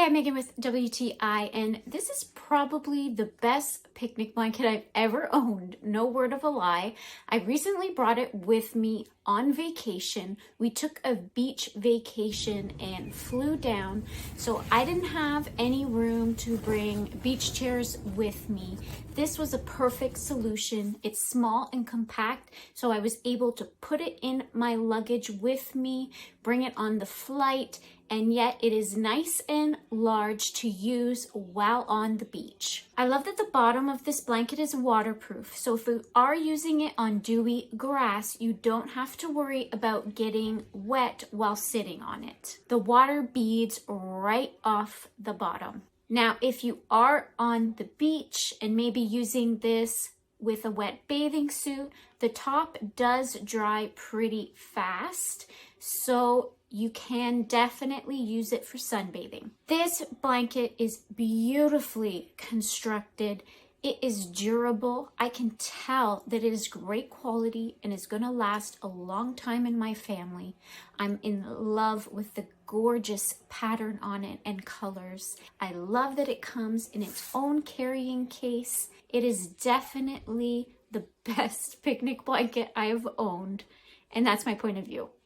Hi, Megan with WTI, and this is probably the best picnic blanket I've ever owned. No word of a lie. I recently brought it with me on vacation. We took a beach vacation and flew down, so I didn't have any room to bring beach chairs with me. This was a perfect solution. It's small and compact, so I was able to put it in my luggage with me, bring it on the flight, and yet it is nice and large to use while on the beach. I love that the bottom of this blanket is waterproof, so if you are using it on dewy grass, you don't have to worry about getting wet while sitting on it. The water beads right off the bottom. Now, if you are on the beach and maybe using this with a wet bathing suit, the top does dry pretty fast, so you can definitely use it for sunbathing. This blanket is beautifully constructed. It is durable. I can tell that it is great quality and is going to last a long time in my family. I'm in love with the gorgeous pattern on it and colors. I love that it comes in its own carrying case. It is definitely the best picnic blanket I have owned, and that's my point of view.